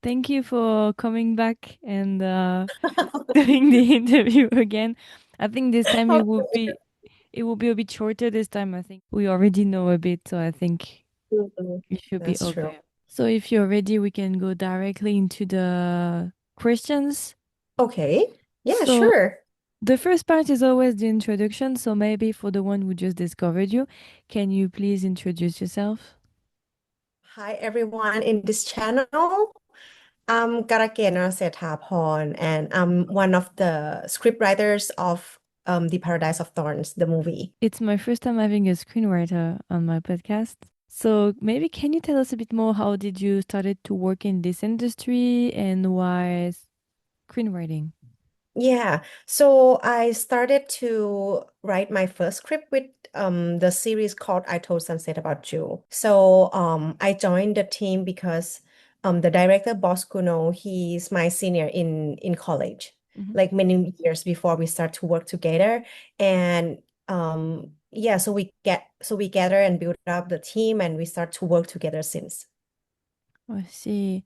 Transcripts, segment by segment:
Thank you for coming back and doing the interview again. I think this time Okay. it will be a bit shorter this time. I think we already know a bit, so I think Mhm. it should be That's true. okay. So if you're ready, we can go directly into the questions. Okay. Yeah, So sure. the first part is always the introduction. So maybe for the one who just discovered you, can you please introduce yourself? Hi, everyone in this channel. I'm Karakade Norasethaporn, and I'm one of the scriptwriters of the Paradise of Thorns, the movie. It's my first time having a screenwriter on my podcast. So maybe can you tell us a bit more how did you started to work in this industry and why screenwriting? Yeah, so I started to write my first script with the series called I Told Sunset About You. So I joined the team because the director Boss Kuno, he's my senior in college, Mhm. like many years before we start to work together. And yeah, so we gather and build up the team and we start to work together since. I see.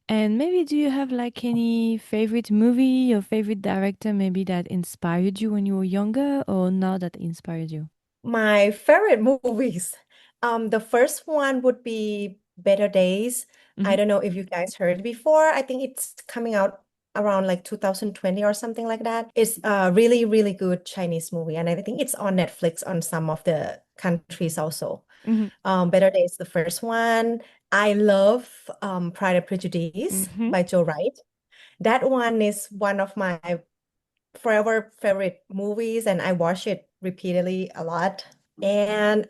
And maybe do you have like any favorite movie or favorite director maybe that inspired you when you were younger or now that inspired you? My favorite movies. The first one would be Better Days. I Hmm. don't know if you guys heard before. I think it's coming out around like 2020 or something like that. It's a really, really good Chinese movie, and I think it's on Netflix on some of the countries also. Hmm. Better Days, the first one. I love Pride and Prejudice Hmm. by Joe Wright. That one is one of my forever favorite movies, and I watch it repeatedly a lot. And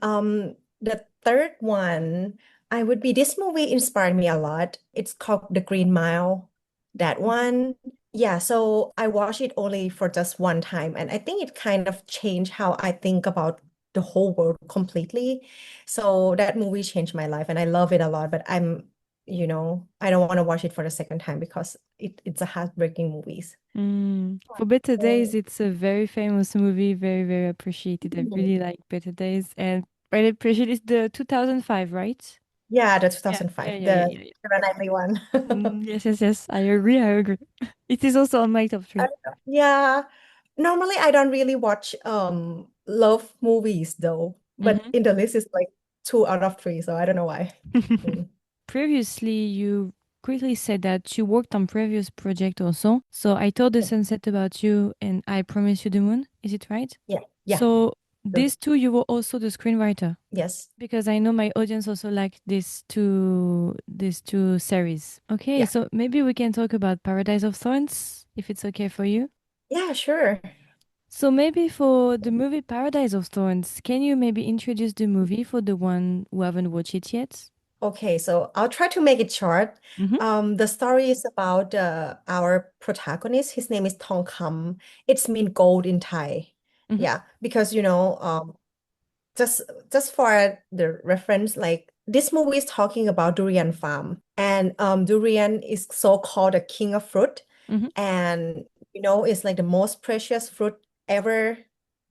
the third one, I would be this movie inspired me a lot. It's called The Green Mile. That one, yeah, so I watched it only for just one time, and I think it kind of changed how I think about the whole world completely. So that movie changed my life, and I love it a lot, but I don't want to watch it for the second time because it's a heartbreaking movie. Mm. For Better Days, it's a very famous movie, very, very appreciated. I Mhm. really like Better Days. And Pride and Prejudice, the 2005, right? Yeah, the Yeah, yeah, 2005, yeah, yeah, the yeah, yeah. Keira Knightley one. Yes, yes, yes. I agree. I agree. It is also on my top three. Yeah, normally I don't really watch love movies though, but Hmm. in the list is like two out of three, so I don't know why. Mm. Previously, you quickly said that you worked on previous project also. So I told the Yeah, sunset about you and I promise you the moon. Is it right? yeah, yeah. So Good. these two, you were also the screenwriter Yes. because I know my audience also like these two series. Okay, Yeah. so maybe we can talk about Paradise of Thorns if it's okay for you. Yeah, sure. So maybe for the movie Paradise of Thorns, can you maybe introduce the movie for the one who haven't watched it yet? Okay, so I'll try to make it short. Mm-hmm. The story is about our protagonist. His name is Tong Kam. It's mean gold in Thai. Mm-hmm. Yeah, because just just for the reference, like this movie is talking about durian farm, and durian is so called a king of fruit, Mm-hmm. and it's like the most precious fruit ever.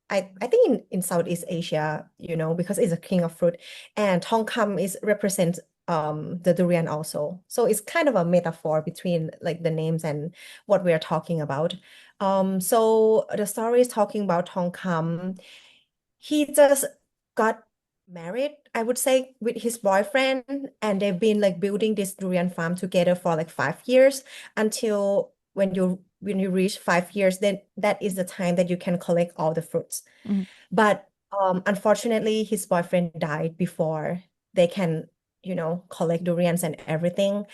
I think in Southeast Asia, because it's a king of fruit, and Tongkam is represents the durian also. So it's kind of a metaphor between like the names and what we are talking about. So the story is talking about Tongkam. He just got married, I would say, with his boyfriend, and they've been like building this durian farm together for like 5 years until when you reach 5 years, then that is the time that you can collect all the fruits. Mm-hmm. But unfortunately, his boyfriend died before they can, collect durians and everything.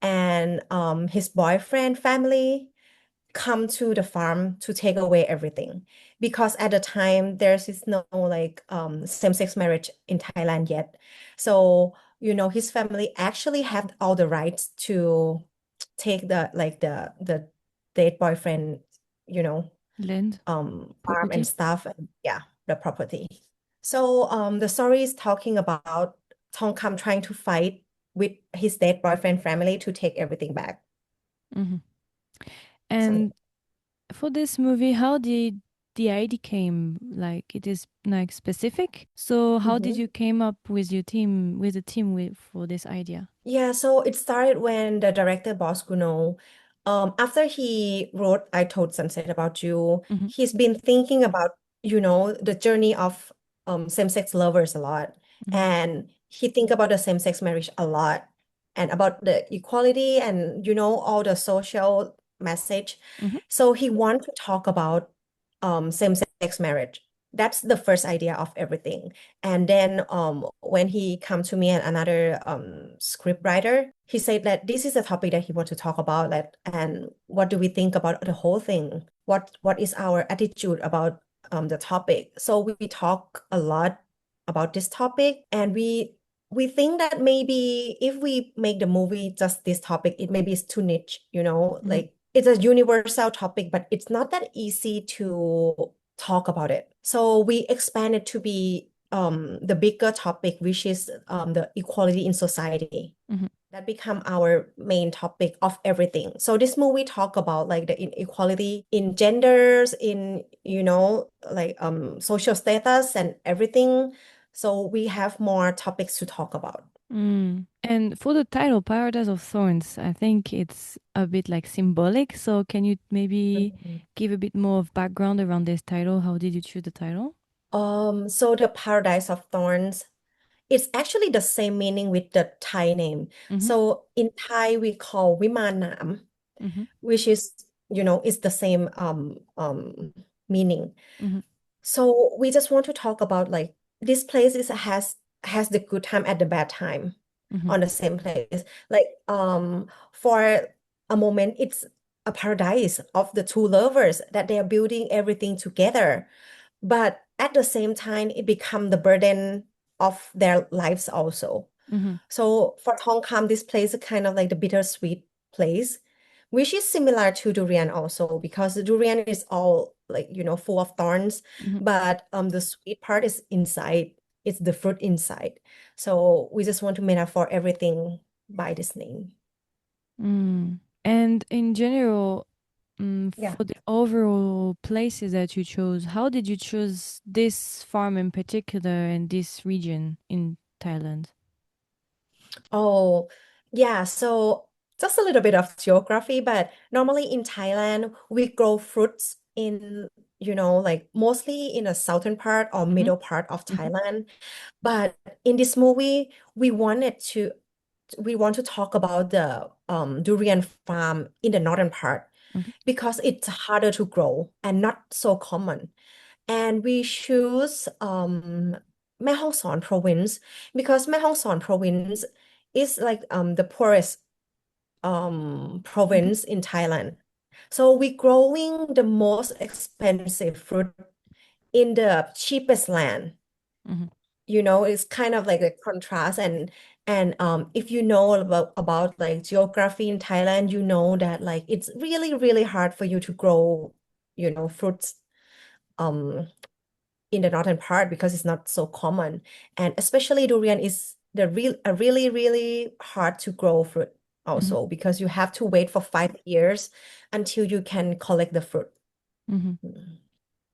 And his boyfriend family come to the farm to take away everything because at the time there's no like same-sex marriage in Thailand yet. So, his family actually have all the rights to take the dead boyfriend, you know, Land, farm and property. stuff, and yeah, the property. So the story is talking about Tongkam trying to fight with his dead boyfriend family to take everything back. Mm-hmm. So And for this movie, how did the idea came? Like it is like specific. So how did Mhm. you came up with your team with the team with for this idea? Yeah, so it started when the director Boss Guno, after he wrote I Told Sunset About You, Mm-hmm. he's been thinking about, the journey of same-sex lovers a lot. Mm-hmm. And he think about the same-sex marriage a lot and about the equality and, all the social message. Mm-hmm. So he want to talk about same-sex marriage. That's the first idea of everything. And then when he come to me and another script writer, he said that this is a topic that he want to talk about, that and what do we think about the whole thing? What is our attitude about the topic? So we talk a lot about this topic, and we think that maybe if we make the movie just this topic, it maybe is too niche, Mm-hmm. like it's a universal topic, but it's not that easy to talk about it. So we expanded to be the bigger topic, which is the equality in society. Mm-hmm. That become our main topic of everything. So this movie talk about like the inequality in genders, in like social status and everything. So we have more topics to talk about. Mm. And for the title, Paradise of Thorns, I think it's a bit like symbolic. So can you maybe Mhm. give a bit more of background around this title? How did you choose the title? So the Paradise of Thorns, it's actually the same meaning with the Thai name. Mm-hmm. So in Thai we call Vimanam, Mm-hmm. which is, it's the same meaning. Mm-hmm. So we just want to talk about like this place has the good time at the bad time Mm-hmm. on the same place. Like for a moment it's a paradise of the two lovers that they are building everything together. But at the same time it become the burden of their lives also. Mm-hmm. So for Tongkam, this place is kind of like the bittersweet place, which is similar to durian also, because the durian is all like, full of thorns, Mm-hmm. but the sweet part is inside. It's the fruit inside. So we just want to metaphor everything by this name. Mm. And in general, Yeah. for the overall places that you chose, how did you choose this farm in particular and this region in Thailand? Oh, yeah. So just a little bit of geography, but normally in Thailand, we grow fruits in, like mostly in the southern part or Mm-hmm. middle part of Mm-hmm. Thailand. But in this movie, we want to talk about the durian farm in the northern part Okay. because it's harder to grow and not so common. And we choose Mae Hong Son province because Mae Hong Son province is like the poorest Mm-hmm. province in Thailand. So we growing the most expensive fruit in the cheapest land. Mm-hmm. It's kind of like a contrast, and if you know about like geography in Thailand, you know that like it's really, really hard for you to grow, fruits um in the northern part because it's not so common. And especially durian is a really, really hard to grow fruit Mm-hmm. also because you have to wait for 5 years until you can collect the fruit. Mm-hmm. Mm.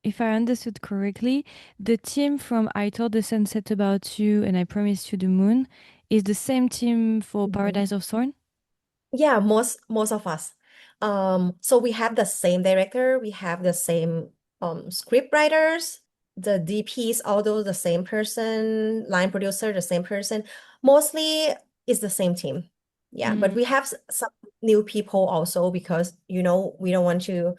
If I understood correctly, the team from I Told the Sunset About You and I Promised You the Moon is the same team for Mhm. Paradise of Thorn? Yeah, most of us. So we have the same director, we have the same script writers, the DPs, although the same person, line producer, the same person. Mostly is the same team. Yeah, but Mm. we have some new people also because we don't want to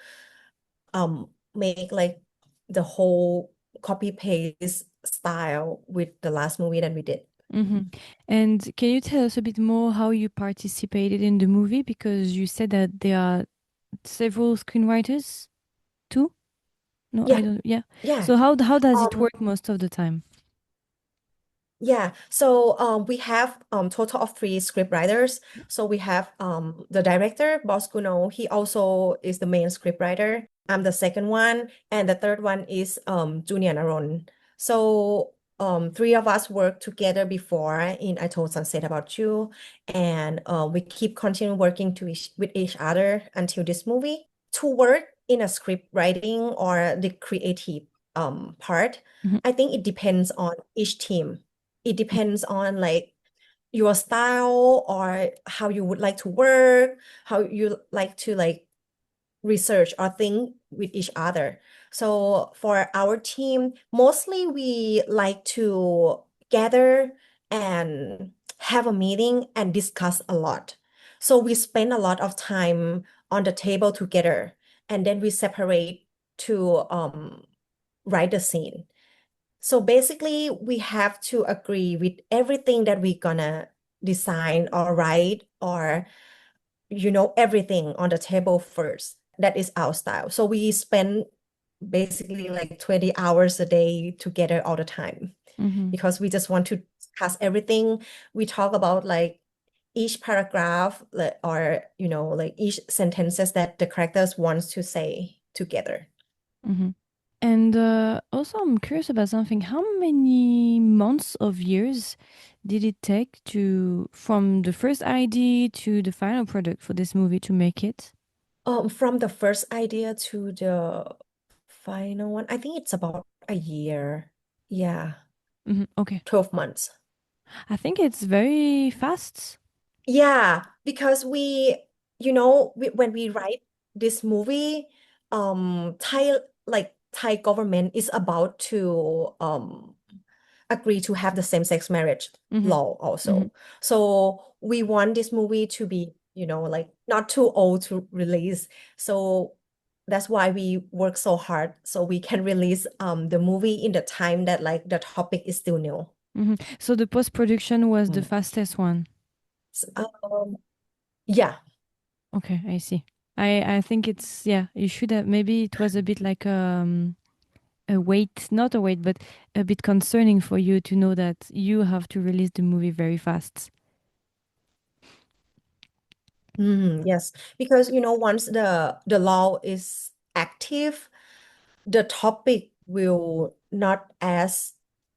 make like the whole copy paste style with the last movie that we did. Mm-hmm. And can you tell us a bit more how you participated in the movie? Because you said that there are several screenwriters too? No, I Yeah, don't. Yeah. yeah. So how does it Um, work most of the time? Yeah, so we have total of three script writers. So we have the director, Boss Kuno. He also is the main script writer. I'm the second one, and the third one is Junior Naron. So three of us worked together before in I Told Sunset About You, and we keep continue working with each other until this movie. To work in a script writing or the creative part, Mhm. I think it depends on each team. It depends on like your style or how you would like to work, how you like to like research or think with each other. So for our team, mostly we like to gather and have a meeting and discuss a lot. So we spend a lot of time on the table together, and then we separate to write the scene. So basically, we have to agree with everything that we're gonna design or write or everything on the table first. That is our style. So we spend basically like 20 hours a day together all the time Mhm. because we just want to discuss everything. We talk about like each paragraph like, or like each sentences that the characters wants to say together. Mhm. And also, I'm curious about something. How many months of years did it take to from the first idea to the final product for this movie to make it? From the first idea to the final one, I think it's about a year. Yeah, Okay. 12 months. I think it's very fast. Yeah, because when we write this movie, Thai government is about to agree to have the same-sex marriage Mm-hmm. law Mm-hmm. also. So we want this movie to be, like not too old to release. So that's why we work so hard so we can release the movie in the time that like the topic is still new. Mm-hmm. So the post-production was the Mm. fastest one. Yeah. Okay, I see. I think it's yeah, you should have maybe it was a bit like a wait, not a wait, but a bit concerning for you to know that you have to release the movie very fast. Yes, because once the law is active, the topic will not as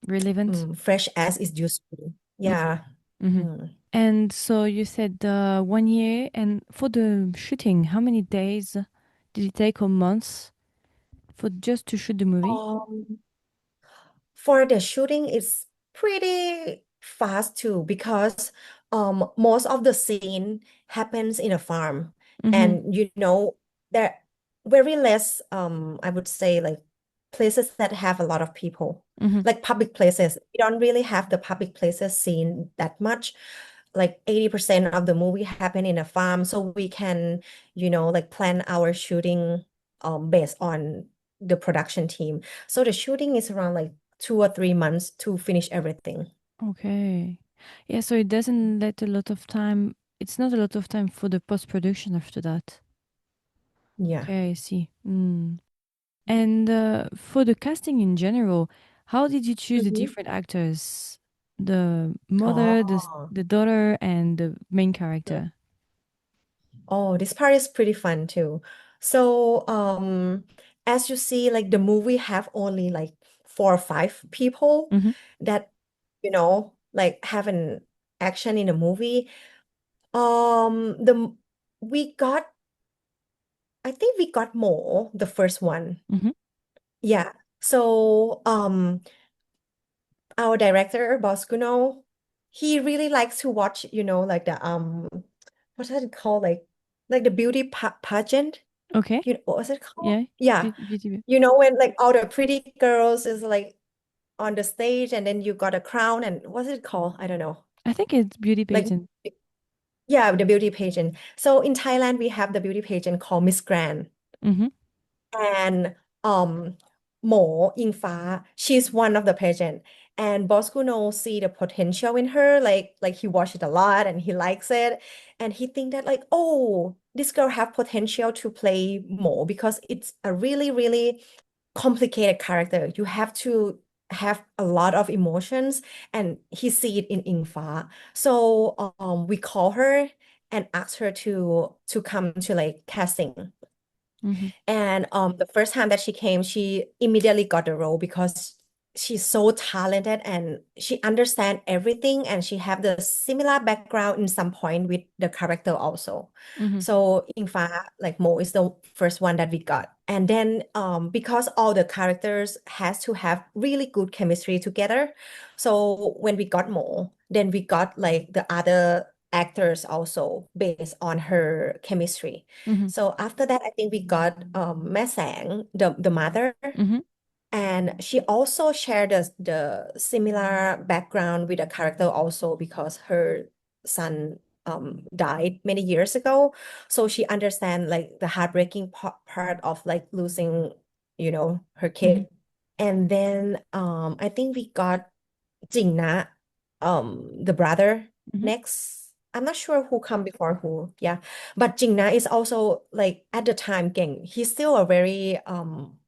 Relevant. fresh as it used to be. Yeah. Mm-hmm. Mm. And so you said 1 year, and for the shooting, how many days did it take or months for just to shoot the movie? Um, for the shooting, it's pretty fast too because most of the scene happens in a farm, Mm-hmm. and there very less I would say like places that have a lot of people, Mm-hmm. like public places. We don't really have the public places scene that much. Like 80% of the movie happen in a farm, so we can like plan our shooting based on the production team. So the shooting is around like 2 or 3 months to finish everything. Okay. Yeah, so it doesn't let a lot of time. It's not a lot of time for the post-production after that. Yeah. Okay, I see. Mm. And for the casting in general, how did you choose the Mhm. different actors? The mother, Oh. the daughter, and the main character. Oh, this part is pretty fun too. So, as you see, like the movie have only like 4 or 5 people Mm-hmm. that, like have an action in the movie. The we got, I think we got more the first one. Mm-hmm. Yeah. So, our director, Boskuno, he really likes to watch, like the what's that called? Like the beauty pageant. Okay. What was it called? Yeah. Yeah. Beauty. When like all the pretty girls is like on the stage and then you got a crown and what's it called? I don't know. I think it's beauty Like pageant. yeah, the beauty pageant. So in Thailand we have the beauty pageant called Miss Grand. Mm-hmm. And um Mo Ingfa, she's one of the pageant. And Boskuno see the potential in her, like he watched it a lot and he likes it. And he think that like, oh, this girl have potential to play Mo because it's a really, really complicated character. You have to have a lot of emotions, and he see it in Ingfa. So we call her and ask her to come to like casting. Mm-hmm. And the first time that she came, she immediately got the role because she's so talented and she understands everything and she have the similar background in some point with the character also. Mm-hmm. So in fact, like Mo is the first one that we got. And then because all the characters has to have really good chemistry together. So when we got Mo, then we got like the other actors also based on her chemistry. Mm-hmm. So after that, I think we got Ma Sang, the mother, Mm-hmm. and she also shared the similar background with the character also because her son died many years ago. So she understand like the heartbreaking part of like losing, her Mm-hmm. kid. And then I think we got Jingna, the brother Mm-hmm. next. I'm not sure who come before who. Yeah. But Jingna is also like at the time Geng. He's still a very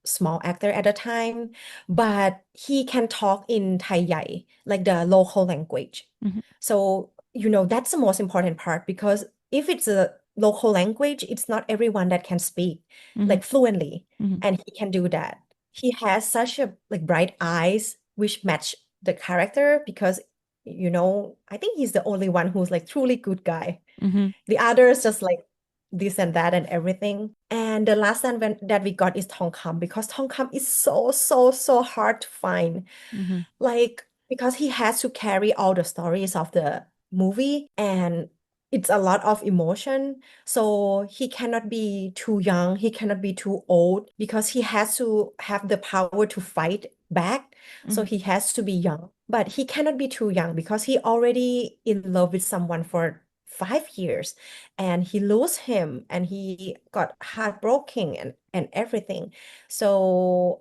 small actor at the time, but he can talk in Thai Yai, like the local language. Mm-hmm. So, that's the most important part because if it's a local language, it's not everyone that can speak Mm-hmm. like fluently, Mm-hmm. and he can do that. He has such a like bright eyes which match the character because I think he's the only one who's like truly good guy. Mm-hmm. The others just like this and that and everything. And the last one that we got is Tong Kam because Tong Kam is so so so hard to find. Mm-hmm. Like, because he has to carry all the stories of the movie and it's a lot of emotion. So he cannot be too young, he cannot be too old because he has to have the power to fight back. So Mm-hmm. he has to be young, but he cannot be too young because he already in love with someone for 5 years and he lost him and he got heartbroken and everything. So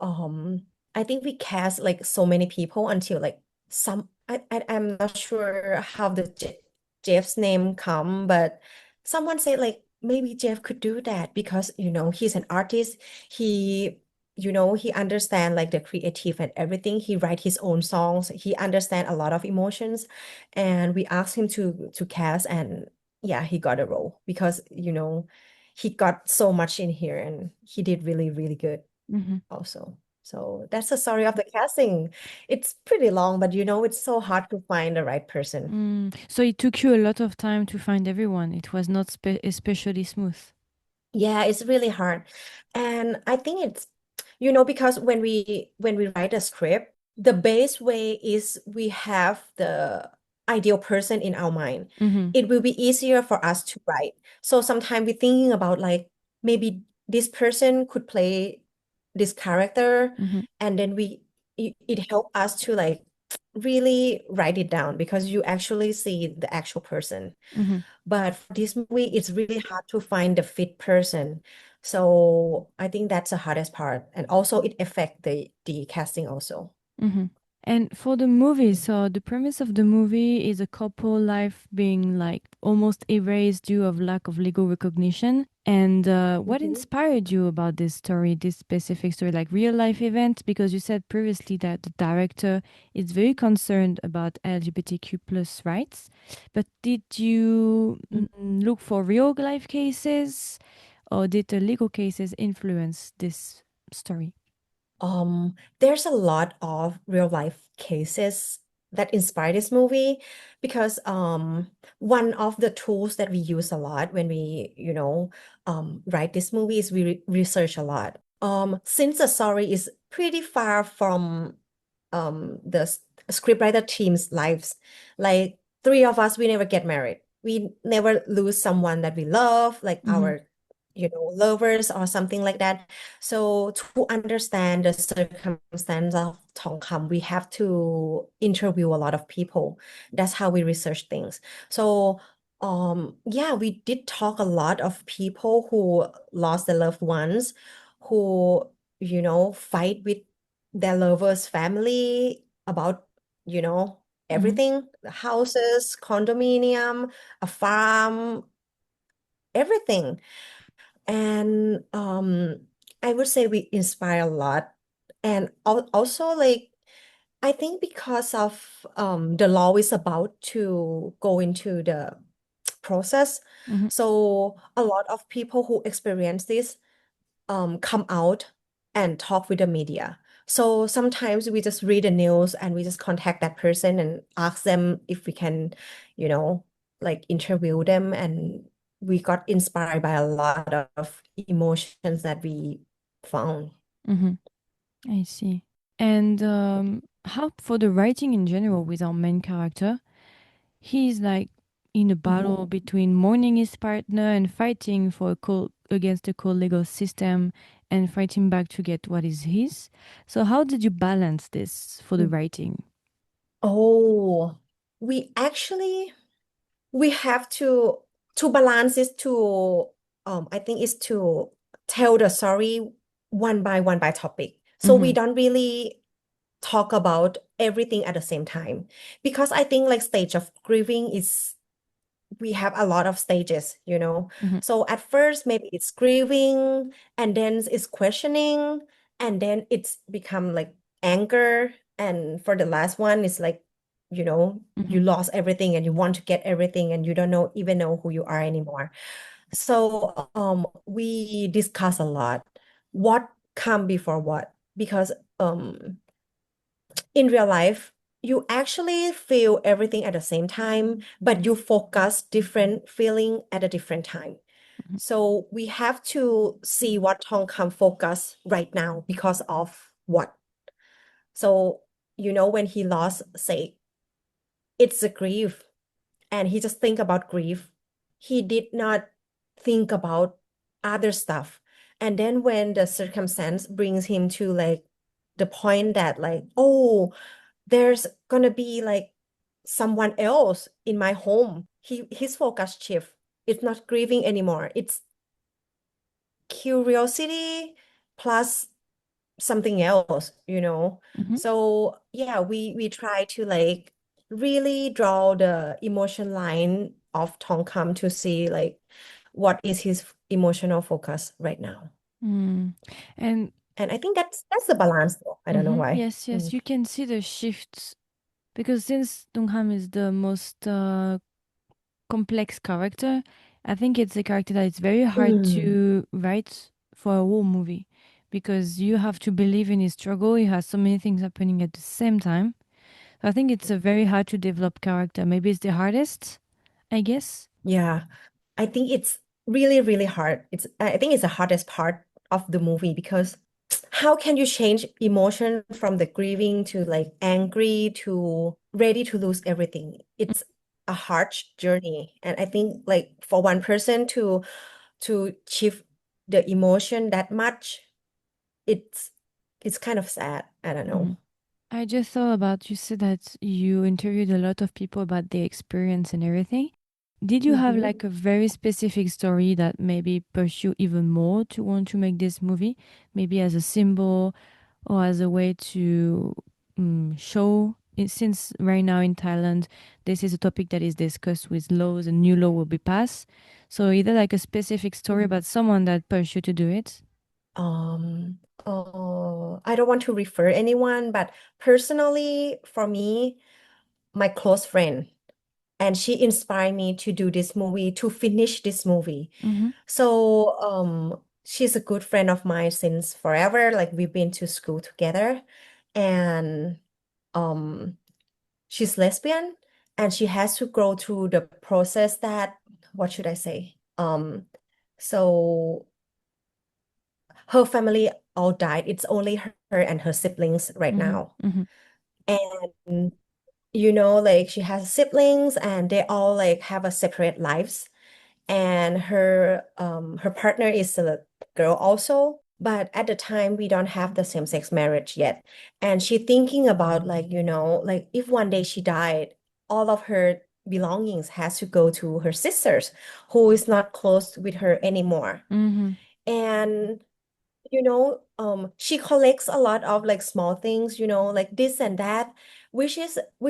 I think we cast like so many people until like I'm not sure how the Jeff's name come, but someone said like maybe Jeff could do that because he's an artist. He he understand like the creative and everything. He write his own songs. He understand a lot of emotions, and we asked him to cast, and yeah, he got a role because he got so much in here and he did really really good Mm-hmm. also. So that's the story of the casting. It's pretty long, but it's so hard to find the right person. Mm. So it took you a lot of time to find everyone. It was not especially smooth. Yeah, it's really hard. And I think it's, because when we write a script, the base way is we have the ideal person in our mind. Mm-hmm. It will be easier for us to write. So sometimes we're thinking about like maybe this person could play this character, Mm-hmm. and then it help us to like really write it down because you actually see the actual person. Mm-hmm. But for this movie, it's really hard to find the fit person. So I think that's the hardest part. And also it affect the casting also. Mm-hmm. And for the movie, so the premise of the movie is a couple life being like almost erased due of lack of legal recognition. And what Mhm. inspired you about this story, this specific story, like real life events? Because you said previously that the director is very concerned about LGBTQ plus rights. But did you look for real life cases, or did the legal cases influence this story? There's a lot of real life cases that inspire this movie because one of the tools that we use a lot when we, write this movie is we research a lot. Since the story is pretty far from the scriptwriter team's lives, like three of us, we never get married. We never lose someone that we love, like Mm-hmm. our, lovers or something like that. So to understand the circumstance of Tongkam, we have to interview a lot of people. That's how we research things. So yeah, we did talk a lot of people who lost their loved ones, who, fight with their lovers' family about, Mm-hmm. everything, the houses, condominium, a farm, everything. And I would say we inspire a lot. And also like I think because of the law is about to go into the process. Mm-hmm. So a lot of people who experience this come out and talk with the media. So sometimes we just read the news and we just contact that person and ask them if we can, you know, like interview them. And we got inspired by a lot of emotions that we found. Mm-hmm. I see. And how for the writing in general with our main character, he's like in a Mhm. battle between mourning his partner and fighting for a cold against a cold legal system and fighting back to get what is his. So how did you balance this for the writing? Oh, we actually we have to balance is to I think is to tell the story one by topic. So we Mm-hmm. don't really talk about everything at the same time because I think like stage of grieving is we have a lot of stages, you know. Mm-hmm. So at first maybe it's grieving and then it's questioning and then it's become like anger, and for the last one it's like, you know, Mm-hmm. you lost everything and you want to get everything and you don't know even know who you are anymore. So we discuss a lot what come before what, because in real life, you actually feel everything at the same time, but you focus different feeling at a different time. So we have to see what Hong Kong focus right now because of what. So, you know, when he lost, say, it's a grief, and he just think about grief. He did not think about other stuff. And then when the circumstance brings him to like the point that like, oh, there's gonna be like someone else in my home. His focus shift. It's not grieving anymore. It's curiosity plus something else, you know. Mm-hmm. So yeah, we try to like really draw the emotion line of Tongkam to see like what is his emotional focus right now. Mm. And And I think that's the balance though. I don't know mm-hmm. why. Yes, yes, Mm. you can see the shifts because since Dongham is the most complex character, I think it's a character that it's very hard Mm. to write for a whole movie because you have to believe in his struggle. He has so many things happening at the same time. So I think it's a very hard to develop character. Maybe it's the hardest, I guess. Yeah. I think it's really, really hard. I think it's the hardest part of the movie because how can you change emotion from the grieving to like angry to ready to lose everything? It's a hard journey. And I think like for one person to shift the emotion that much, it's it's kind of sad. I don't Mhm. know. I just thought about you said that you interviewed a lot of people about their experience and everything. Did you have Mhm. like a very specific story that maybe pushed you even more to want to make this movie? Maybe as a symbol or as a way to show it, since right now in Thailand this is a topic that is discussed with laws and new law will be passed. So either like a specific story about someone that pushed you to do it. I don't want to refer anyone, but personally, for me, my close friend, and she inspired me to do this movie, to finish this movie. Mm-hmm. So, she's a good friend of mine since forever. Like we've been to school together, and um, she's lesbian, and she has to go through the process that, what should I say? So her family all died. It's only her and her siblings right Mm-hmm. now. Mm-hmm. And you know, like she has siblings and they all like have a separate lives. And her partner is a girl also, but at the time we don't have the same-sex marriage yet. And she thinking about like, you know, like if one day she died, all of her belongings has to go to her sisters who is not close with her anymore. Mm-hmm. And you know, she collects a lot of like small things, you know, like this and that, which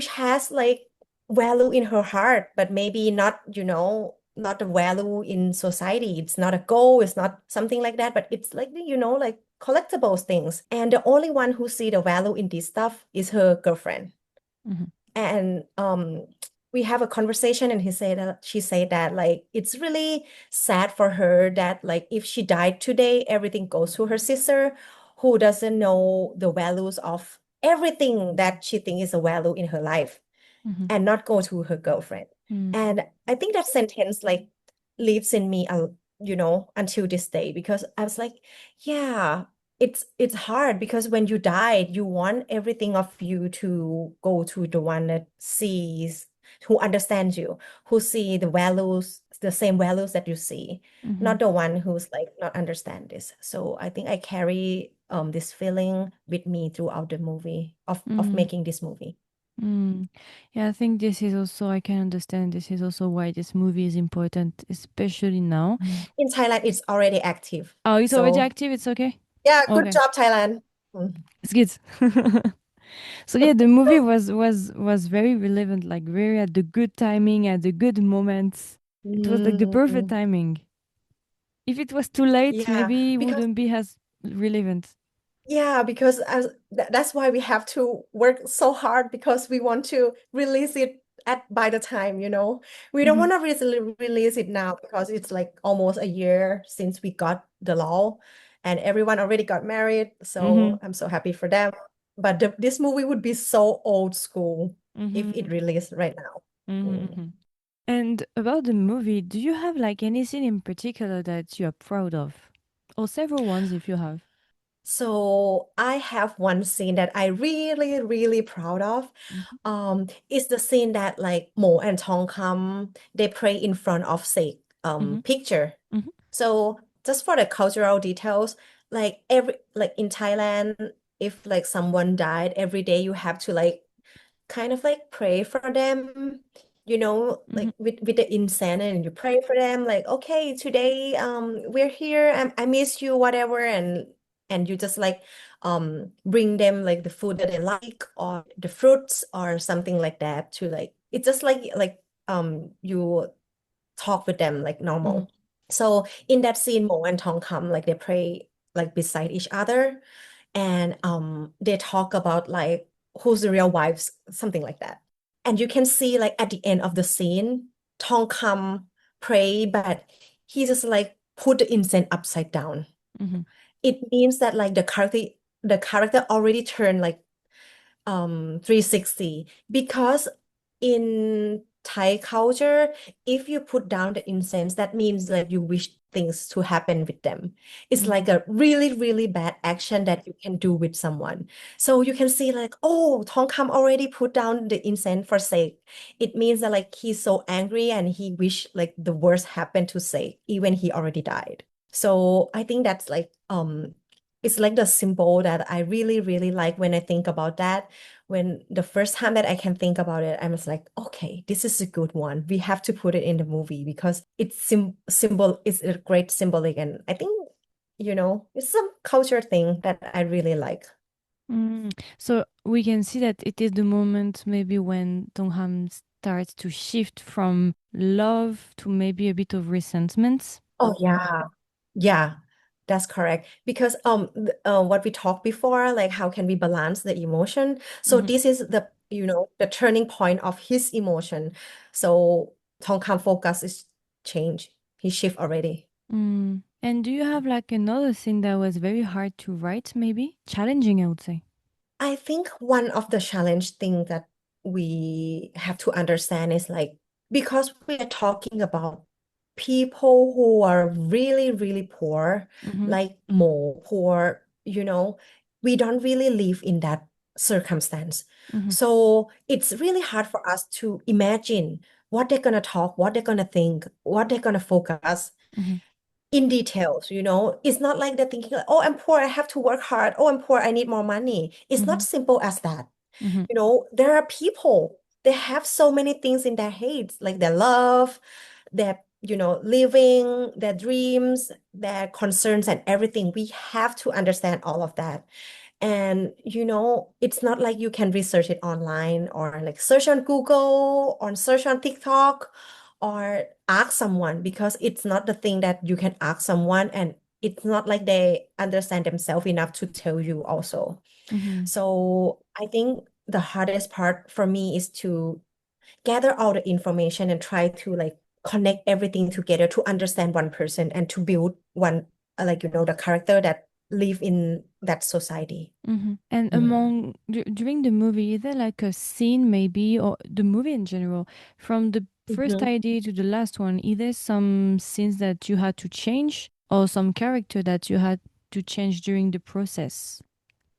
has like value in her heart, but maybe not, you know, not a value in society. It's not a goal, it's not something like that, but it's like, you know, like collectibles things. And the only one who see the value in this stuff is her girlfriend. Mm-hmm. And we have a conversation and she said that like it's really sad for her that like if she died today, everything goes to her sister who doesn't know the values of everything that she thinks is a value in her life Mm-hmm. and not go to her girlfriend. Mm-hmm. And I think that sentence like lives in me, until this day because I was like, yeah, it's hard because when you died, you want everything of you to go to the one that sees, who understands you, who see the values, the same values that you see, Mm-hmm. not the one who's like not understand this. So I think I carry this feeling with me throughout the movie of Mm-hmm. making this movie. Mm. Yeah, I think this is also, I can understand this is also why this movie is important, especially now. In Thailand, it's already active. Oh, it's already So active, it's okay? yeah, good Okay, job, Thailand. Mm. it's good. So yeah, the movie was very relevant, like very at the good timing, at the good moments. It was like the perfect Mm. timing. If it was too late, Yeah, maybe it because wouldn't be as relevant. that's why we have to work so hard because we want to release it at by the time, We don't Mm-hmm. want to release it now because it's like almost a year since we got the law and everyone already got married. Mm-hmm. So I'm so happy for them. But this movie would be so old school if Mm-hmm. it released right now. Mm-hmm. Mm. Mm-hmm. And about the movie, do you have like any scene in particular that you are proud of? Or several ones if you have. So I have one scene that I really, really proud of. Mm-hmm. It's the scene that like Mo and Tong Kam they pray in front of Sek Mm-hmm. picture. Mm-hmm. So just for the cultural details, like every like in Thailand, if like someone died every day, you have to like kind of like pray for them, Mm-hmm. like with the incense and you pray for them, like, okay, today we're here, I miss you, whatever, and you just like bring them like the food that they like or the fruits or something like that to like it's just like you talk with them like Mm-hmm. normal. So in that scene, Mo and Tong come like they pray like beside each other and they talk about like who's the real wives, something like that. And you can see like at the end of the scene, Tong come pray, but he just like put the incense upside down. Mm-hmm. It means that like the character already turned like 360 because in Thai culture, if you put down the incense, that means like you wish things to happen with them. It's Mm-hmm. like a really, really bad action that you can do with someone. So you can see like, oh, Tongkam already put down the incense for Sek. It means that like he's so angry and he wish like the worst happened to Sek, even he already died. So I think that's like it's like the symbol that I really, really like when I think about that. When the first time that I can think about it, I was like, okay, this is a good one. We have to put it in the movie because it's symbol is a great symbolic, and I think, it's some culture thing that I really like. Mm. So we can see that it is the moment maybe when Dongham starts to shift from love to maybe a bit of resentment. Oh yeah. Yeah, that's correct. Because what we talked before, like how can we balance the emotion? So Mm-hmm. this is the turning point of his emotion. So Tongkang focus is change. He shift already. Mm. And do you have like another thing that was very hard to write, maybe? Challenging, I would say. I think one of the challenge thing that we have to understand is like because we are talking about people who are really, really poor, Mm-hmm. like more poor, we don't really live in that circumstance. Mm-hmm. So it's really hard for us to imagine what they're gonna talk, what they're gonna think, what they're gonna focus Mm-hmm. in details, It's not like they're thinking like, oh, I'm poor, I have to work hard. Oh, I'm poor, I need more money. It's Mm-hmm. not simple as that. Mm-hmm. There are people, they have so many things in their heads, like their love, their, living, their dreams, their concerns and everything. We have to understand all of that. And it's not like you can research it online or like search on Google or search on TikTok or ask someone because it's not the thing that you can ask someone and it's not like they understand themselves enough to tell you also. Mm-hmm. So I think the hardest part for me is to gather all the information and try to like connect everything together to understand one person and to build one like the character that live in that society. And Mm. during the movie, is there like a scene maybe, or the movie in general, from the first Mhm. idea to the last one, is there some scenes that you had to change or some character that you had to change during the process?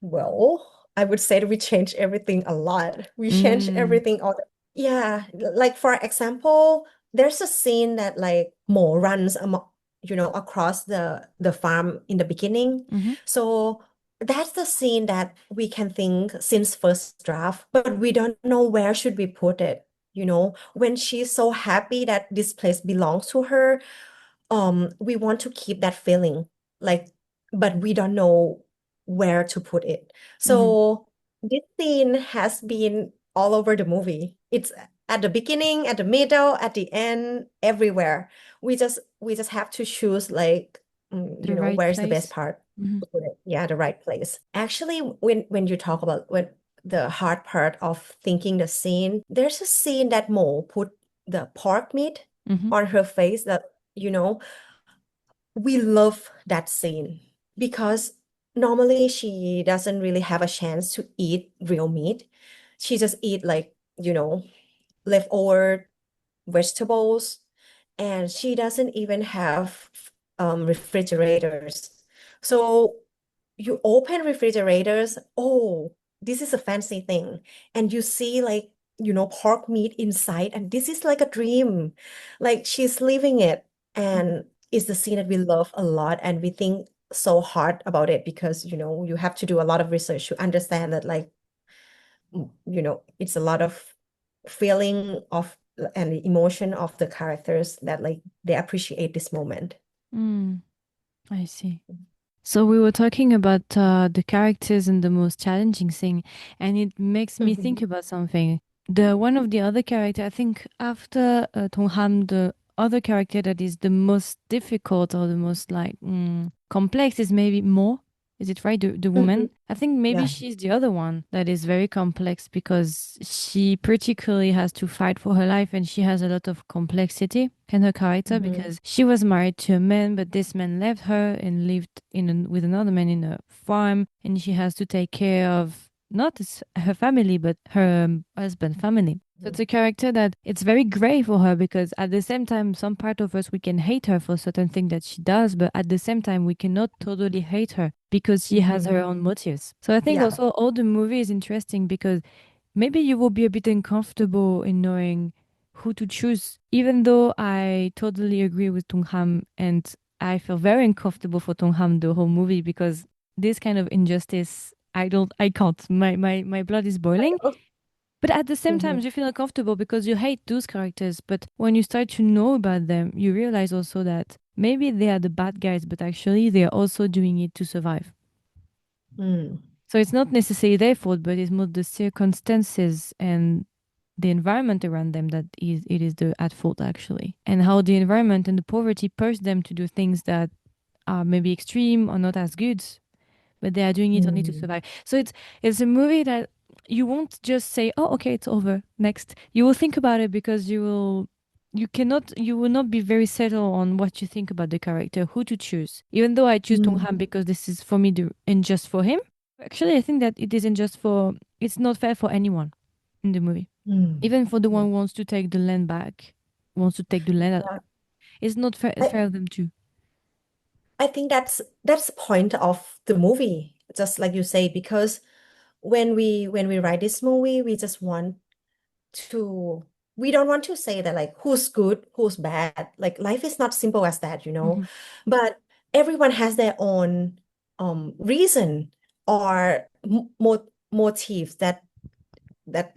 Well, I would say that we change everything a lot. We change Mm. everything all the, yeah, like for example, there's a scene that like Mo runs across the farm in the beginning. Mm-hmm. So that's the scene that we can think since first draft, but we don't know where should we put it. When she's so happy that this place belongs to her, we want to keep that feeling, like, but we don't know where to put it. Mm-hmm. So this scene has been all over the movie. It's at the beginning, at the middle, at the end, everywhere. We just have to choose like, The right where's the best place. part Mm-hmm. to put it. Yeah, the right place. Actually, when you talk about when the hard part of thinking the scene, there's a scene that Mo put the pork meat Mm-hmm. on her face that you know we love that scene because normally she doesn't really have a chance to eat real meat. She just eat like, leftover vegetables, and she doesn't even have refrigerators. So you open refrigerators, oh, this is a fancy thing. And you see like, pork meat inside, and this is like a dream. Like she's living it. Mm-hmm. And it's the scene that we love a lot, and we think so hard about it because, you have to do a lot of research to understand that like, it's a lot of feeling of and the emotion of the characters that like they appreciate this moment. Mm. I see. So we were talking about the characters and the most challenging thing, and it makes me think Mhm. about something. The one of the other character, I think after Tongham, the other character that is the most difficult or the most like complex is maybe Mo. Is it right? The woman? Mhm. I think maybe Yeah. she's the other one that is very complex because she particularly has to fight for her life and she has a lot of complexity in her character Mhm. because she was married to a man, but this man left her and lived with another man in a farm, and she has to take care of not her family, but her husband family. So it's a character that it's very gray for her because at the same time, some part of us we can hate her for certain things that she does, but at the same time, we cannot totally hate her because she has Mhm. her own motives. So I think Yeah. also all the movie is interesting because maybe you will be a bit uncomfortable in knowing who to choose, even though I totally agree with Tung Ham and I feel very uncomfortable for Tung Ham the whole movie because this kind of injustice, I can't. My blood is boiling. Oh. But at the same time, Mhm. you feel uncomfortable because you hate those characters. But when you start to know about them, you realize also that maybe they are the bad guys, but actually they are also doing it to survive. Mm. So it's not necessarily their fault, but it's more the circumstances and the environment around them that is the at fault actually. And how the environment and the poverty push them to do things that are maybe extreme or not as good, but they are doing it only to Mm. survive. So it's a movie that you won't just say, "Oh, okay, it's over. Next." You will think about it because you will not be very settled on what you think about the character, who to choose. Even though I choose Tong Mm. Han because this is for me the unjust for him. Actually, I think that it is unjust for it's not fair for anyone in the movie. Mm. Even for the one Yeah. who wants to take the land back, wants to take the land out. Yeah. It's not fair I fair of them too. I think that's the point of the movie, just like you say, because when we write this movie, to we don't want to say that like who's good, who's bad. Like life is not simple as that, you know. Hmm. But everyone has their own reason or motives that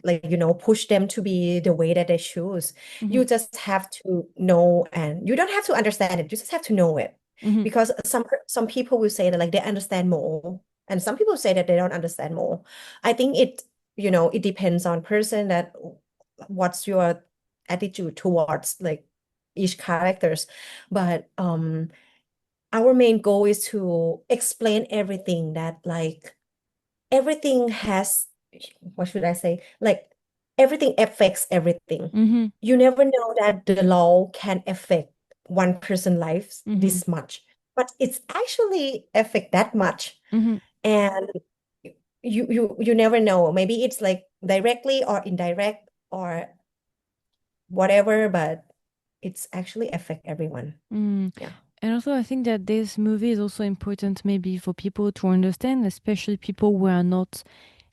like push them to be the way that they choose. Hmm. You just have to know, and you don't have to understand it, you just have to know it. Hmm. Because some people will say that like they understand more, and some people say that they don't understand more. I think it depends on person, that what's your attitude towards like each characters. But our main goal is to explain everything, that like everything has, what should I say? Like everything affects everything. Hmm. You never know that the law can affect one person's life Hmm. this much, but it's actually affect that much. Hmm. And you never know. Maybe it's like directly or indirect or whatever, but it's actually affect everyone. Mm. Yeah. And also, I think that this movie is also important maybe for people to understand, especially people who are not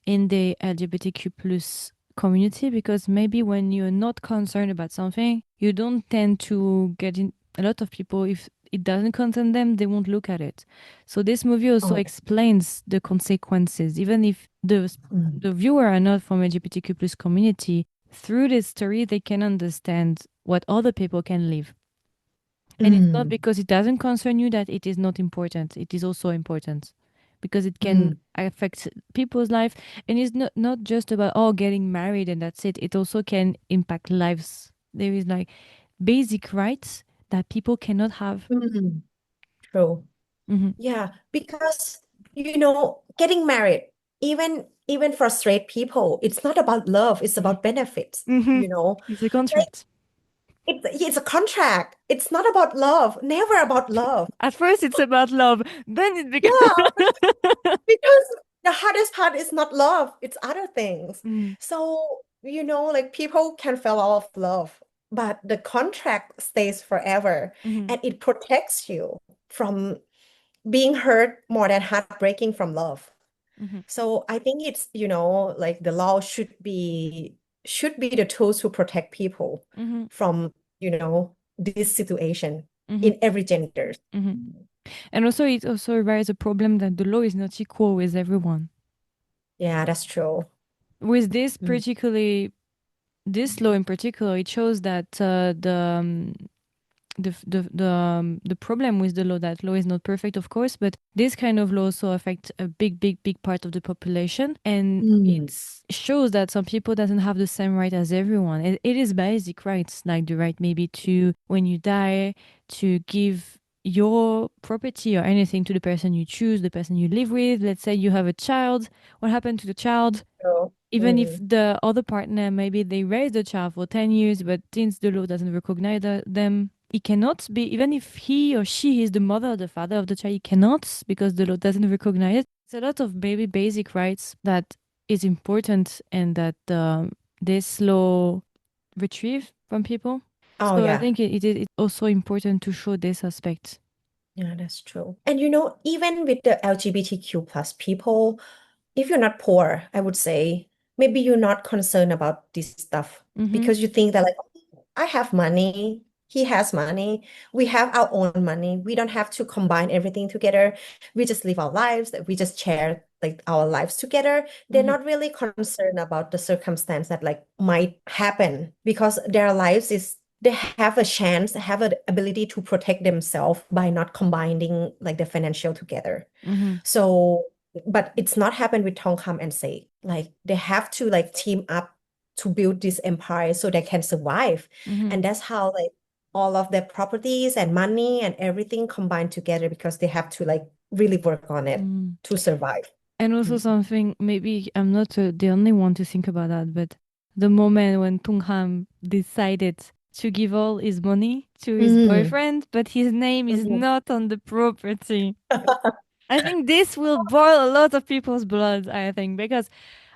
in the LGBTQ plus community, because maybe when you're not concerned about something, you don't tend to get in. A lot of people, if it doesn't concern them, they won't look at it. So this movie also Oh. explains the consequences, even if Mm. the viewer are not from LGBTQ plus community. Through this story, they can understand what other people can live. And it's not Mm. because it doesn't concern you that it is not important. It is also important because it can Mm. affect people's life. And it's not just about, oh, getting married and that's it. It also can impact lives. There is like basic rights that people cannot have. Mm. True. Hmm. Yeah, because getting married, even for straight people, it's not about love, it's Hmm. about benefits, Hmm. you know. It's a Like contract. it's a contract. It's not about love, never about love. At first, it's about love. Then it becomes. Yeah, because the hardest part is not love, it's other things. Mm, So, like people can fall off love, but the contract stays forever mhm, and it protects you from being hurt more than heartbreaking from love. mhm, So I think it's, like the law should be the tools to protect people mhm, from, this situation mhm, in every gender. mhm. And also, it also raises a problem that the law is not equal with everyone. Yeah, that's true. With this Mm. particularly, this law in particular, it shows that the problem with the law, that law is not perfect, of course, but this kind of law also affects a big, big, big part of the population, and Mm. it shows that some people doesn't have the same right as everyone. It is basic rights, like the right maybe to, when you die, to give your property or anything to the person you choose, the person you live with. Let's say you have a child, what happened to the child? True. Even if Mm. the other partner, maybe they raised the child for 10 years, but since the law doesn't recognize them, it cannot be, even if he or she is the mother or the father of the child, it cannot because the law doesn't recognize it. It's a lot of baby basic rights that is important and that this law retrieve from people. Oh, So I yeah. think it's also important to show this aspect. Yeah, that's true. And even with the LGBTQ plus people, if you're not poor, I would say maybe you're not concerned about this stuff Mm-hmm. because you think that like, "Oh, I have money, he has money, we have our own money. We don't have to combine everything together. We just live our lives, that we just share like our lives together." They're Mm-hmm. not really concerned about the circumstance that like might happen because their lives is they have a chance, have an ability to protect themselves by not combining like the financial together. Mm-hmm. So, but it's not happened with Tongkam and Sei. Like they have to like team up to build this empire so they can survive. Mm-hmm. And that's how like all of their properties and money and everything combined together because they have to like really work on it Mm. to survive. And also Mm. something, maybe I'm not the only one to think about that, but the moment when Tungham decided to give all his money to his Mm. boyfriend, but his name is Mm. not on the property. I think this will boil a lot of people's blood, I think, because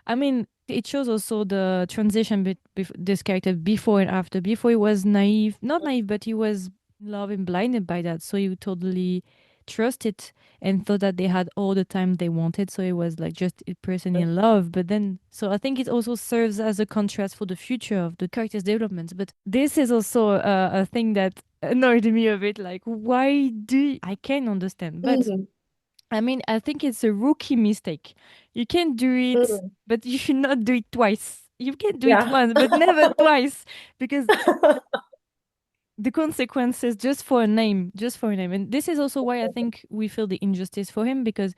I mean, it shows also the transition this character before and after. Before he was naive, not naive, but he was in love and blinded by that. So he totally trusted and thought that they had all the time they wanted. So he was like just a person in love. But then, so I think it also serves as a contrast for the future of the character's development. But this is also a thing that annoyed me a bit. Like, why I can understand, but Mm. I mean, I think it's a rookie mistake. You can do it, Mm. but you should not do it twice. You can do it Yeah. once, but never twice, because the consequences just for a name, just for a name. And this is also why I think we feel the injustice for him, because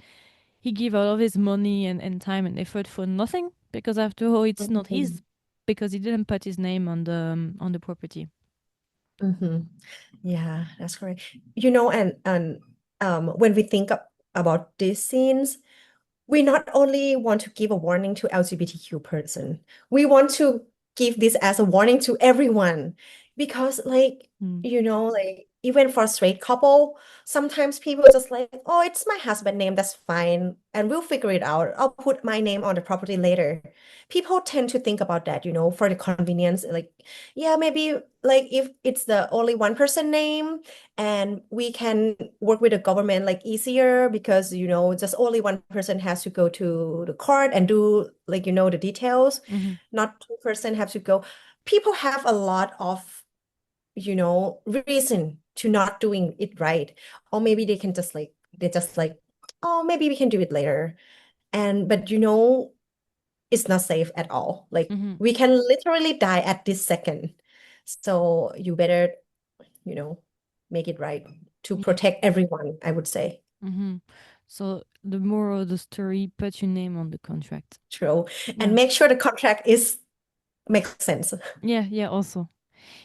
he gave all of his money and time and effort for nothing. Because after all, it's not Mhm. his, because he didn't put his name on the property. Mhm. Yeah, that's correct. And when we think about these scenes, we not only want to give a warning to LGBTQ person, we want to give this as a warning to everyone because like, Mm. like even for a straight couple, sometimes people just like, oh, it's my husband name, that's fine, and we'll figure it out. I'll put my name on the property later. People tend to think about that, for the convenience. Like, yeah, maybe like if it's the only one person name and we can work with the government like easier because, just only one person has to go to the court and do like, the details, Mm-hmm. not two-person have to go. People have a lot of reason to not doing it right. Or maybe they just like, oh, maybe we can do it later. But it's not safe at all. Like Mm-hmm. we can literally die at this second. So you better, you know, make it right to Yeah. protect everyone, I would say. Mm-hmm. So the moral of the story, put your name on the contract. True. And Yeah. make sure the contract is makes sense. Yeah, yeah, also.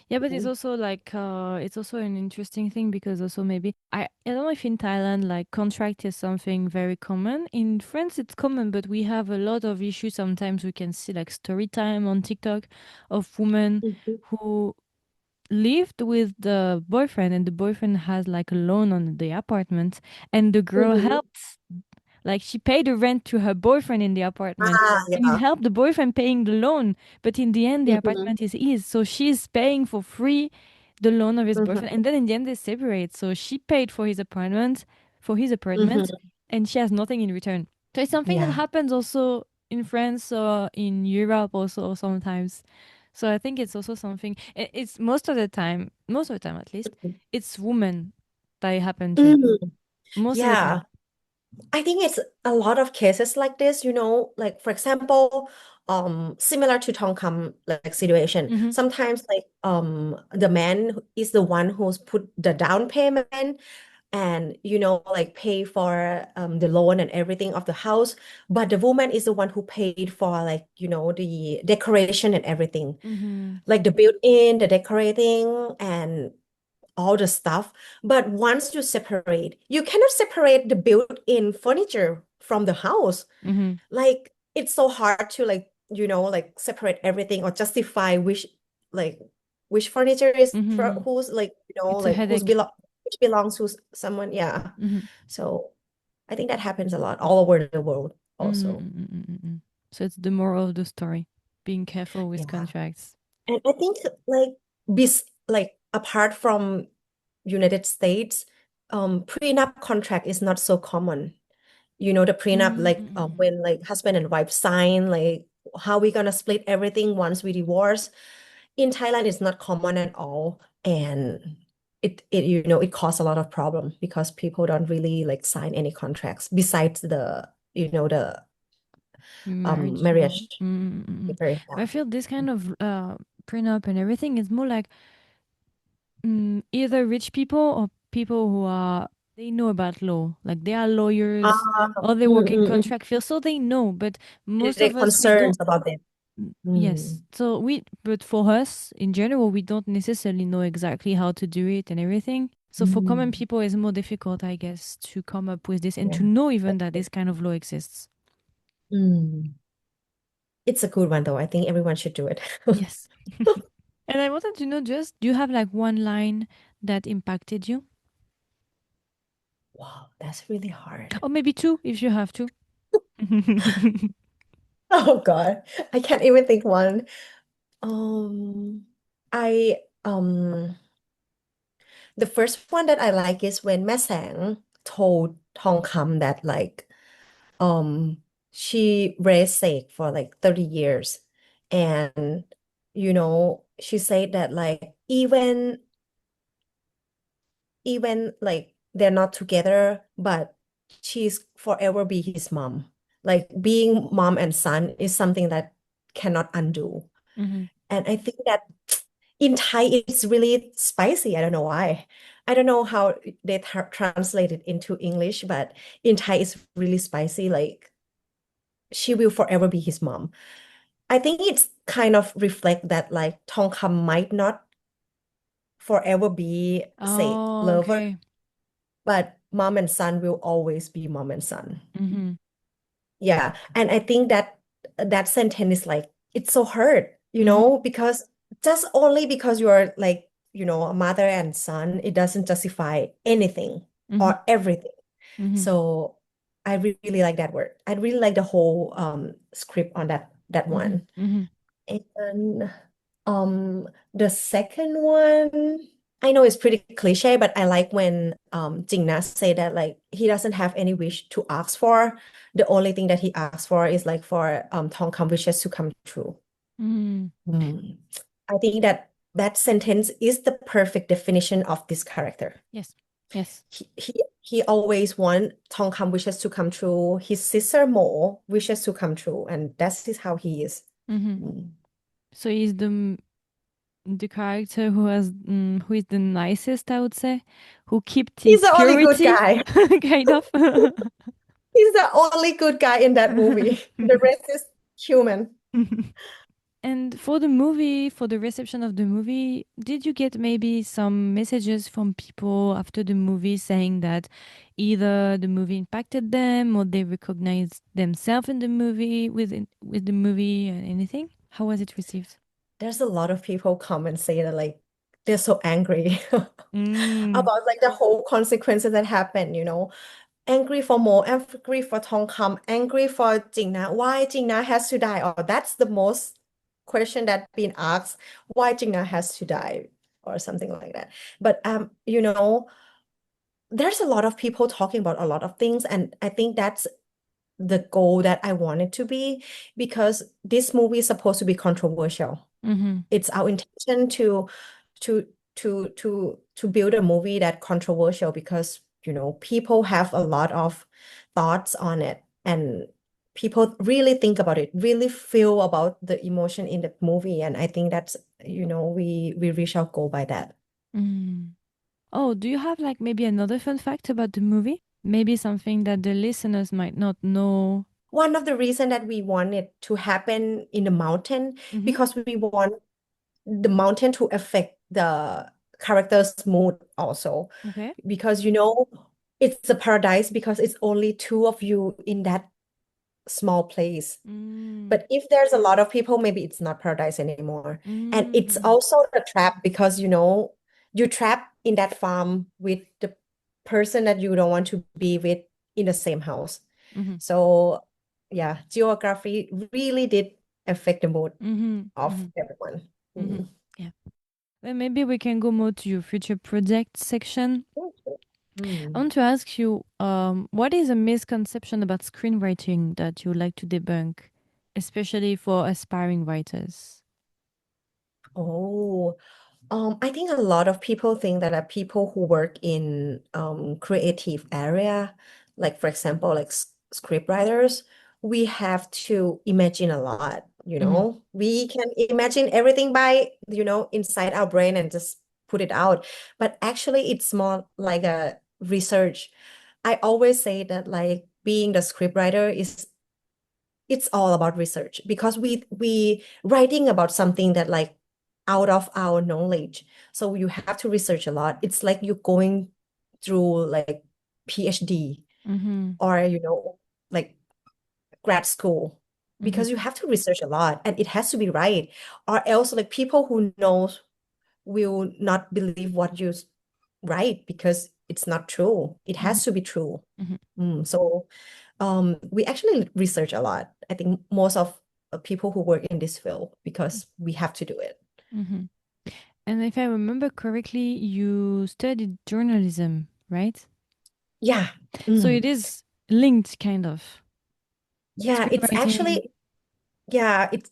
Yeah, but Mhm. it's also an interesting thing because also maybe I don't know if in Thailand like contract is something very common. In France it's common, but we have a lot of issues. Sometimes we can see like story time on TikTok of women Mhm. who lived with the boyfriend and the boyfriend has like a loan on the apartment and the girl Mhm. helped like she paid the rent to her boyfriend in the apartment and it Yeah. helped the boyfriend paying the loan. But in the end, the Mhm. apartment is his. So she's paying for free the loan of his boyfriend. Mhm. And then in the end, they separate. So she paid for his apartment, Mhm. and she has nothing in return. So it's something that Yeah. happens also in France or in Europe also sometimes. So I think it's also something, it's most of the time at least, it's women that it happen to. Mhm. Most of the time. Yeah. I think it's a lot of cases like this, like for example, similar to Tongkam like situation. Mm-hmm. Sometimes like the man is the one who's put the down payment and like pay for the loan and everything of the house, but the woman is the one who paid for like, the decoration and everything, Mm-hmm. like the built-in, the decorating and all the stuff. But once you separate, you cannot separate the built-in furniture from the house. Mm-hmm. Like it's so hard to like, like separate everything or justify like which furniture is for Mm-hmm. who's like, It's a like headache. which belongs to someone. Yeah. Mm-hmm. So I think that happens a lot all over the world also. Mm-hmm. So it's the moral of the story. Being careful with Yeah. contracts. And I think like like apart from United States, prenup contract is not so common. The prenup, like Mm-hmm. when like husband and wife sign, like how we gonna split everything once we divorce. In Thailand, it's not common at all, and it causes a lot of problem because people don't really like sign any contracts besides the Marriage law. marriage Mm-hmm. paper. But I Yeah. feel this kind of prenup and everything is more like either rich people or people who are they know about law, like they are lawyers Ah, or they mm, work in mm, mm. contract field, so they know. But most They're of us we don't. concerns about it. Yes. Mm, But for us in general, we don't necessarily know exactly how to do it and everything. So for common mm, people, it's more difficult, I guess, to come up with this and yeah. to know even that this kind of law exists. Mm. It's a good one though. I think everyone should do it. Yes. And I wanted to know just, do you have like one line that impacted you? Wow, that's really hard. Or maybe two if you have to. Oh God, I can't even think one. Um, I the first one that I like is when Mae Sang told Tong Kam that like um she raised Sek for like 30 years, and she said that like even like they're not together, but she's forever be his mom. Like being mom and son is something that cannot undo. Mm-hmm. And I think that in Thai it's really spicy. I don't know why. I don't know how they translate it into English, but in Thai it's really spicy. Like she will forever be his mom. I think it's kind of reflect that like Tongkam might not forever be say Oh, lover, okay. but mom and son will always be mom and son. Mm-hmm. Yeah. And I think that that sentence is like, it's so hurt, Mm-hmm. because just only because you are like, a mother and son, it doesn't justify anything Mm-hmm. or everything. Mm-hmm. So I really like that word. I really like the whole script on that Mm-hmm. one. Mm-hmm. And um the second one, I know it's pretty cliche, but I like when Jingna say that like he doesn't have any wish to ask for. The only thing that he asks for is like for Tongkam wishes to come true. Mm-hmm. Mm. I think that sentence is the perfect definition of this character. Yes. Yes. He always want Tongkam wishes to come true. His sister Mo wishes to come true, and that's is how he is. Mm-hmm. Mm. So he's the character who is the nicest, I would say, who kept He's his the only good purity, guy. kind of. He's the only good guy in that movie. The rest is human. And for the movie, for the reception of the movie, did you get maybe some messages from people after the movie saying that either the movie impacted them or they recognized themselves in the movie with the movie or anything? How was it received? There's a lot of people come and say that like they're so angry Mm. about like the whole consequences that happen. Angry for Mo, angry for Tongkam, angry for Jingna. Why Jingna has to die? Or that's the most question that been asked. Why Jingna has to die? Or something like that. But there's a lot of people talking about a lot of things, and I think that's the goal that I want it to be because this movie is supposed to be controversial. Mm-hmm. It's our intention to to build a movie that controversial because people have a lot of thoughts on it and people really think about it, really feel about the emotion in the movie, and I think that's we reach our goal by that. Mm. Oh, do you have like maybe another fun fact about the movie? Maybe something that the listeners might not know. One of the reason that we want it to happen in the mountain Mm-hmm. because we want the mountain to affect the character's mood also Okay. because it's a paradise because it's only two of you in that small place. Mm. But if there's a lot of people, maybe it's not paradise anymore. And it's Mm-hmm. also a trap because you trap in that farm with the person that you don't want to be with in the same house. Mm-hmm. So yeah, geography really did affect the mood Mm-hmm. of Mm-hmm. everyone. Mm-hmm. Mm. Yeah. Then maybe we can go more to your future project section. I Mm. want to ask you, what is a misconception about screenwriting that you would like to debunk, especially for aspiring writers? Oh, I think a lot of people think that are people who work in creative area, like for example, like script writers, we have to imagine a lot, you Mm-hmm. know. We can imagine everything by, inside our brain and just put it out. But actually, it's more like a research. I always say that like being the script writer is it's all about research because we writing about something that like out of our knowledge, so you have to research a lot. It's like you're going through like PhD Mm-hmm. or like grad school Mm-hmm. because you have to research a lot and it has to be right or else like people who knows will not believe what you write because it's not true. It Mm-hmm. has to be true. Mm-hmm. So we actually research a lot. I think most of people who work in this field because we have to do it. Mm-hmm. And if I remember correctly, you studied journalism, right? Yeah. So it Mm. is linked, kind of. Yeah, it's Screenwriting. actually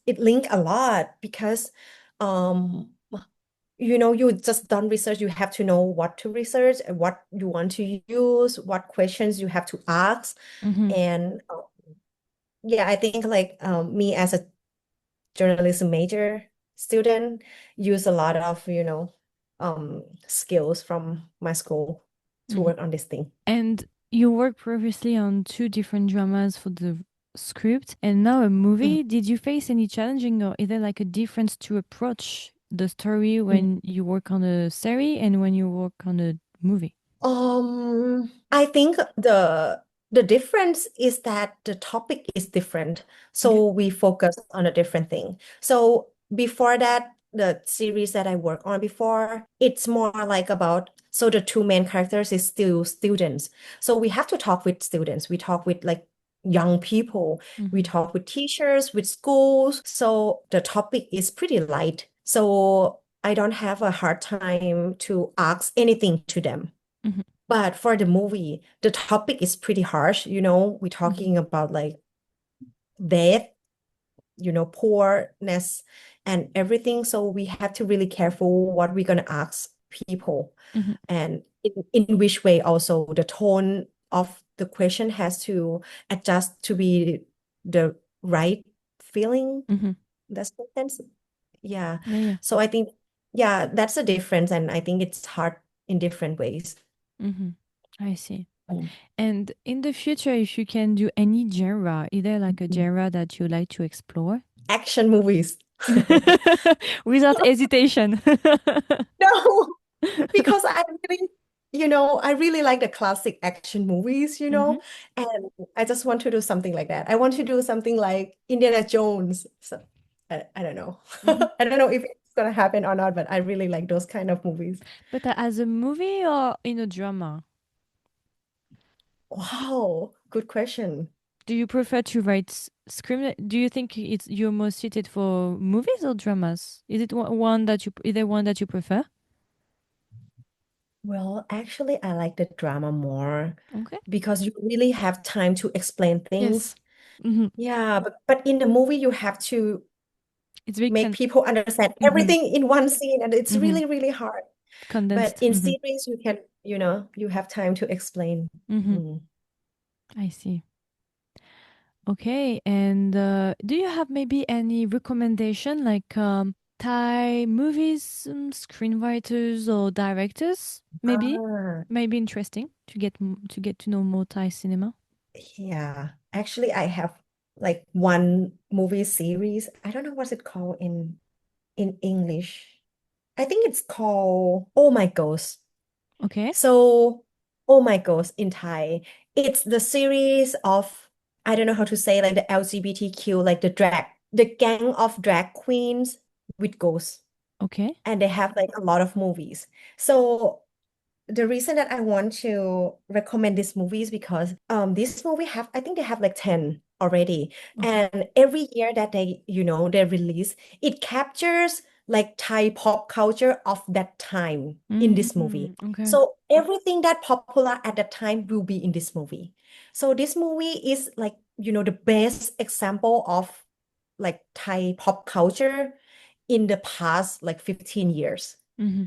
it linked a lot because um you just done research, you have to know what to research and what you want to use, what questions you have to ask. Mm-hmm. And yeah, I think like me as a journalism major student use a lot of skills from my school to Mm-hmm. work on this thing. And you worked previously on two different dramas for the script and now a Mm. movie. Did you face any challenging or is there like a difference to approach the story Mm. when you work on a series and when you work on a movie? I think the difference is that the topic is different. Okay. So we focus on a different thing. So before that, the series that I work on before, it's more like about, so the two main characters is still students. So we have to talk with students. We talk with like young people. We Mm-hmm. talk with teachers, with schools. So the topic is pretty light. So I don't have a hard time to ask anything to them. Mm-hmm. But for the movie, the topic is pretty harsh. We're Mm-hmm. talking about like death, poorness and everything. So we have to really careful what we're gonna ask people Mm-hmm. and in which way also the tone of the question has to adjust to be the right feeling. Mm-hmm. That's the sense. Yeah. Yeah, yeah. So I think, yeah, that's the difference. And I think it's hard in different ways. Mm-hmm. I see. Mm. And in the future, if you can do any genre, is there like a genre that you like to explore? Action movies. Without hesitation. No, because I really like the classic action movies, Mm-hmm. and I just want to do something like that. I want to do something like Indiana Jones. So I don't know. Mm-hmm. I don't know if it's gonna happen or not, but I really like those kind of movies. But as a movie or in a drama? Wow, good question. Do you prefer to write screen? Do you think you're more suited for movies or dramas? Is it one that is there one that you prefer? Well, actually, I like the drama more Okay. because you really have time to explain Yes. things. Mm-hmm. Yeah, but in the movie, you have to It's very make people understand mm-hmm. everything in one scene, and it's Mm-hmm. really, really hard. But Condensed. in Mm-hmm. series, you have time to explain. Mm-hmm. Mm. I see. Okay. And do you have maybe any recommendation like Thai movies, screenwriters or directors? Maybe, Ah, maybe interesting to to get to know more Thai cinema. yeah. Actually, I have like one movie series. I don't know what's it called in English. I think it's called Oh My Ghost. Okay. So, Oh My Ghost in Thai, it's the series of, I don't know how to say, like the LGBTQ, like the gang of drag queens with ghosts. Okay. And they have like a lot of movies. So the reason that I want to recommend this movie is because this movie have, I think they have like 10 already. Okay. And every year that they release, it captures like Thai pop culture of that time in this movie. Okay. So everything that popular at that time will be in this movie. So this movie is like, the best example of like Thai pop culture in the past like 15 years. Mm-hmm.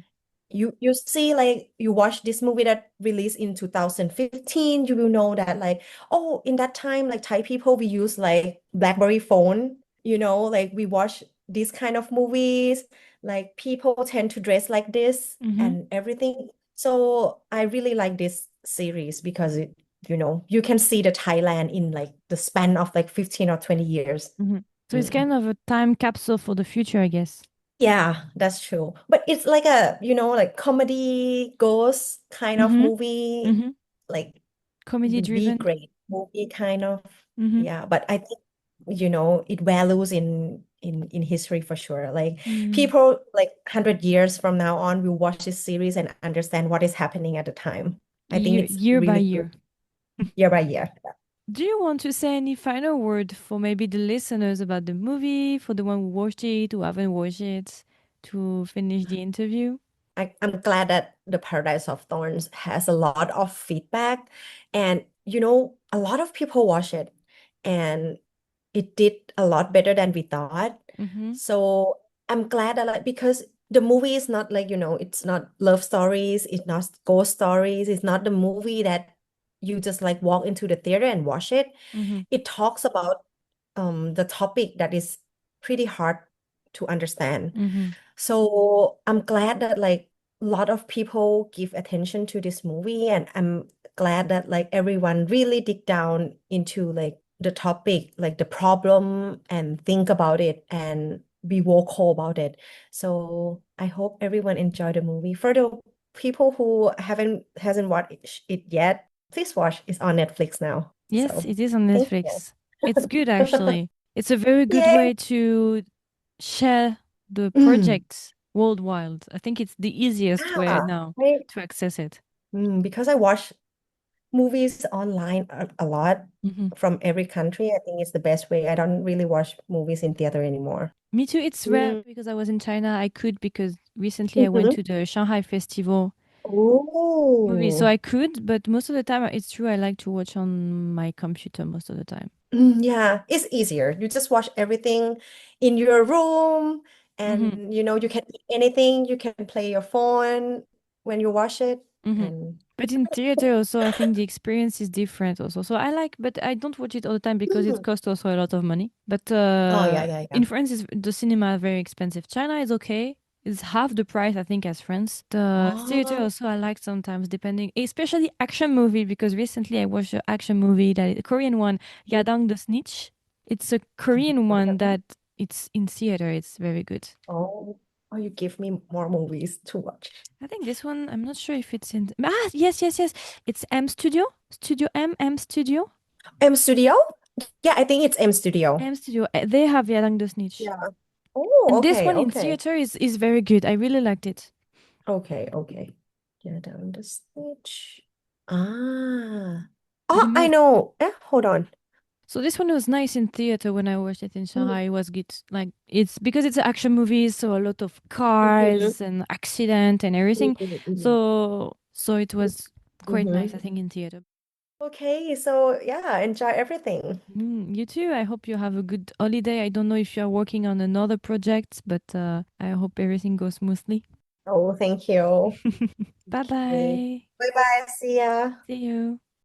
You see, like you watch this movie that released in 2015, you will know that like, oh, in that time, like Thai people, we use like BlackBerry phone, like we watch these kind of movies, like people tend to dress like this Mm-hmm. and everything. So I really like this series because you can see the Thailand in like the span of like 15 or 20 years. Mm-hmm. So it's Mm. kind of a time capsule for the future, I guess. Yeah, that's true. But it's like a, like comedy ghost kind of Mm-hmm. movie, Mm-hmm. like Comedy B driven. grade movie kind of. Mm-hmm. Yeah, but I think, it values in history for sure. Like Mm. people like 100 years from now on will watch this series and understand what is happening at the time. I think it's Year by really good year. year by year. Do you want to say any final word for maybe the listeners about the movie, for the one who watched it, who haven't watched it, to finish the interview? I'm glad that the Paradise of Thorns has a lot of feedback, and a lot of people watch it, and it did a lot better than we thought. Mm-hmm. So I'm glad that, like, because the movie is not like, it's not love stories, it's not ghost stories, it's not the movie that you just like walk into the theater and watch it. Mm-hmm. It talks about the topic that is pretty hard to understand. Mm-hmm. So I'm glad that like a lot of people give attention to this movie, and I'm glad that like everyone really dig down into like the topic, like the problem, and think about it and be vocal about it. So I hope everyone enjoyed the movie. For the people who hasn't watched it yet, please watch. It's on Netflix now. Yes, So it is on thank you. Netflix. It's good actually. It's a very good Yay. way to share. the Mm, projects worldwide. I think it's the easiest way yeah, now I, to access it. because I watch movies online a lot Hmm. from every country. I think it's the best way. I don't really watch movies in theater anymore. Me too. It's rare Mm. because I was in China. I could because recently I went Mhm. to the Shanghai Festival movie, so Oh, I could. But most of the time, it's true. I like to watch on my computer most of the time. yeah, it's easier. You just watch everything in your room, Hmm. and you can eat anything. You can play your phone when you watch it, Hmm. and But in theater also, I think the experience is different also. So I like, but I don't watch it all the time because it Mm. costs also a lot of money. But Oh yeah, yeah, yeah. in France, the cinema is very expensive. China is okay. It's half the price, I think, as France. The theater Oh, also I like sometimes, depending, especially action movie, because recently I watched an action movie a Korean one, Yadang the Snitch. It's a Korean what is one that one? that it's in theater. It's very good. Oh, oh, you give me more movies to watch. I think this one, I'm not sure if it's in. Ah, yes, yes, yes. It's M Studio. Studio M, M Studio. M Studio? Yeah, I think it's M Studio. M Studio. They have Yarang the Snitch. Yeah. Oh, And this okay, one in okay. theater is very good. I really liked it. Okay, okay. Yeah, down the stage. Ah. The Oh, I mo know. Hold on. So this one was nice in theater when I watched it in Mm-hmm. Shanghai. It was good. Like it's because it's an action movie, so a lot of Mm-hmm. cars and accident and everything. Mm-hmm. So it was quite nice, I Mm-hmm. think, in theater. Okay, so yeah, enjoy everything. You too. I hope you have a good holiday. I don't know if you are working on another project, but I hope everything goes smoothly. Oh, thank you. Bye Okay. bye. Bye-bye. See ya. See you.